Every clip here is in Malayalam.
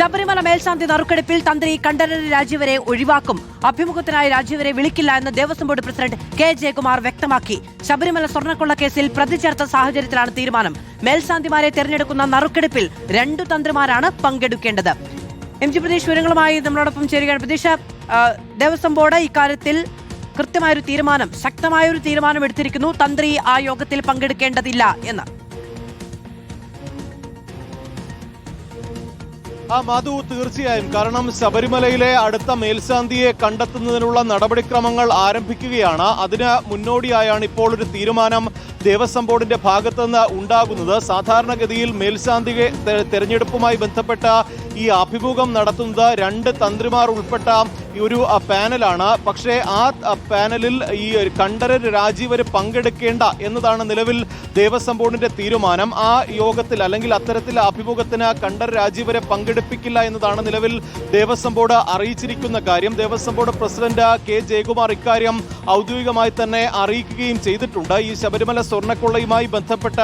ശബരിമല മേൽശാന്തി നറുക്കെടുപ്പിൽ തന്ത്രി കണ്ഠരര് രാജീവരെ ഒഴിവാക്കും. അഭിമുഖത്തിനായി രാജീവരെ വിളിക്കില്ല എന്ന് Devaswom board president K Jayakumar വ്യക്തമാക്കി. ശബരിമല സ്വർണ്ണക്കൊള്ള കേസിൽ പ്രതി ചേർത്ത സാഹചര്യത്തിലാണ് തീരുമാനം. മേൽശാന്തിമാരെ തെരഞ്ഞെടുക്കുന്ന നറുക്കെടുപ്പിൽ 2 തന്ത്രിമാരാണ് പങ്കെടുക്കേണ്ടത്. എം ജി പ്രതീഷ് വിവരങ്ങളുമായി നമ്മളോടൊപ്പം ചേരുകയാണ്. പ്രതീഷ്, ദേവസ്വം ബോർഡ് ഇക്കാര്യത്തിൽ കൃത്യമായൊരു തീരുമാനം, ശക്തമായൊരു തീരുമാനം എടുത്തിരിക്കുന്നു. തന്ത്രി ആ യോഗത്തിൽ പങ്കെടുക്കേണ്ടതില്ല എന്ന്. മധു, തീർച്ചയായും. കാരണം ശബരിമലയിലെ അടുത്ത മേൽശാന്തിയെ കണ്ടെത്തുന്നതിനുള്ള നടപടിക്രമങ്ങൾ ആരംഭിക്കുകയാണ്. അതിന് മുന്നോടിയായാണ് ഇപ്പോൾ ഒരു തീരുമാനം ദേവസ്വം ബോർഡിന്റെ ഭാഗത്തുനിന്ന് ഉണ്ടാകുന്നത്. സാധാരണഗതിയിൽ മേൽശാന്തിയെ തെരഞ്ഞെടുപ്പുമായി ബന്ധപ്പെട്ട ഈ അഭിമുഖം നടത്തുന്നത് 2 തന്ത്രിമാർ ഉൾപ്പെട്ട ഒരു പാനലാണ്. പക്ഷേ ആ പാനലിൽ ഈ കണ്ഠരര് രാജീവര് പങ്കെടുക്കേണ്ട എന്നതാണ് നിലവിൽ ദേവസ്വം ബോർഡിന്റെ തീരുമാനം. ആ യോഗത്തിൽ അല്ലെങ്കിൽ അത്തരത്തിൽ അഭിമുഖത്തിന് കണ്ഠരര് രാജീവരെ പങ്കെടുപ്പിക്കില്ല എന്നതാണ് നിലവിൽ ദേവസ്വം ബോർഡ് അറിയിച്ചിരിക്കുന്ന കാര്യം. Devaswom board president K Jayakumar ഇക്കാര്യം ഔദ്യോഗികമായി തന്നെ അറിയിക്കുകയും ചെയ്തിട്ടുണ്ട്. ഈ ശബരിമല സ്വർണ്ണക്കൊള്ളയുമായി ബന്ധപ്പെട്ട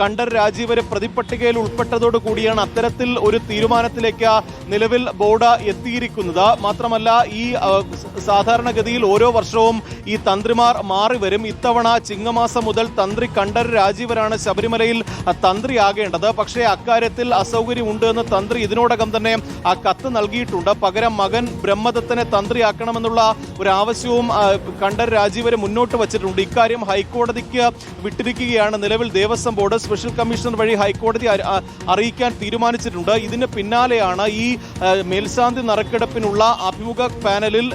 കണ്ഠരര് രാജീവര് പ്രതിപട്ടികയിൽ ഉൾപ്പെട്ടതോടുകൂടിയാണ് അത്തരത്തിൽ ഒരു തീരുമാനത്തിലേക്ക് നിലവിൽ ബോർഡ് എത്തിയിരിക്കുന്നത്. മാത്രമല്ല, ഈ സാധാരണഗതിയിൽ ഓരോ വർഷവും ഈ തന്ത്രിമാർ മാറി വരും. ഇത്തവണ ചിങ്ങമാസം മുതൽ തന്ത്രി കണ്ഠരര് രാജീവരാണ് ശബരിമലയിൽ തന്ത്രിയാകേണ്ടത്. പക്ഷേ അക്കാര്യത്തിൽ അസൗകര്യമുണ്ട് എന്ന് തന്ത്രി ഇതിനോടകം തന്നെ ആ കത്ത് നൽകിയിട്ടുണ്ട്. പകരം മകൻ ബ്രഹ്മദത്തനെ തന്ത്രിയാക്കണമെന്നുള്ള ഒരു ആവശ്യവും കണ്ഠരര് രാജീവരെ മുന്നോട്ട് വച്ചിട്ടുണ്ട്. ഇക്കാര്യം ഹൈക്കോടതിക്ക് വിട്ടിരിക്കുകയാണ് നിലവിൽ ദേവസ്വം ബോർഡ്. സ്പെഷ്യൽ കമ്മീഷണർ വഴി ഹൈക്കോടതി അറിയിക്കാൻ തീരുമാനിച്ചിട്ടുണ്ട്. ഇതിന് പിന്നാലെയാണ് ഈ മേൽശാന്തി നറുക്കെടുപ്പിനുള്ള അഭിമുഖ പാനലിൽ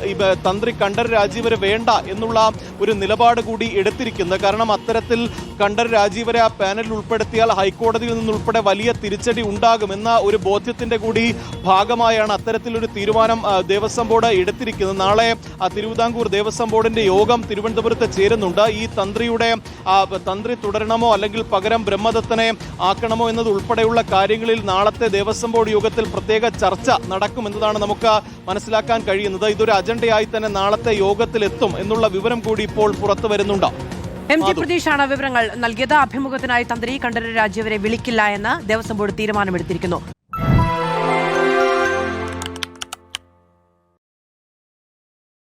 തന്ത്രി കണ്ഠരര് രാജീവരെ വേണ്ട എന്നുള്ള ഒരു നിലപാട് കൂടി എടുത്തിരിക്കുന്നത്. കാരണം അത്തരത്തിൽ കണ്ഠരര് രാജീവരെ ആ പാനലിൽ ഉൾപ്പെടുത്തിയാൽ ഹൈക്കോടതിയിൽ നിന്നുൾപ്പെടെ വലിയ തിരിച്ചടി ഉണ്ടാകുമെന്ന ഒരു ബോധ്യത്തിന്റെ കൂടി ഭാഗമായാണ് അത്തരത്തിലൊരു തീരുമാനം ദേവസ്വം ബോർഡ് എടുത്തിരിക്കുന്നത്. നാളെ തിരുവിതാംകൂർ ദേവസ്വം ബോർഡിന്റെ യോഗം തിരുവനന്തപുരത്ത് ചേരുന്നുണ്ട്. ഈ തന്ത്രി തുടരണമോ അല്ലെങ്കിൽ പകരം ബ്രഹ്മദത്തനെ ആക്കണമോ എന്നത് ഉൾപ്പെടെയുള്ള കാര്യങ്ങളിൽ നാളത്തെ ദേവസ്വം ബോർഡ് യോഗത്തിൽ പ്രത്യേക ചർച്ച നടക്കുമെന്നതാണ് നമുക്ക് മനസ്സിലാക്കാൻ കഴിയുന്നത്. ഇതൊരു അജണ്ടയായി തന്നെ നാളത്തെ യോഗത്തിൽ എത്തും എന്നുള്ള വിവരം കൂടി ഇപ്പോൾ പുറത്തു വരുന്നുണ്ട്. എം ജി പ്രതീഷാണ് വിവരങ്ങൾ നൽകിയത്. അഭിമുഖത്തിനായി തന്ത്രി കണ്ഠരര് രാജീവരെ വിളിക്കില്ല എന്ന് ദേവസ്വം ബോർഡ് തീരുമാനമെടുത്തിരിക്കുന്നു.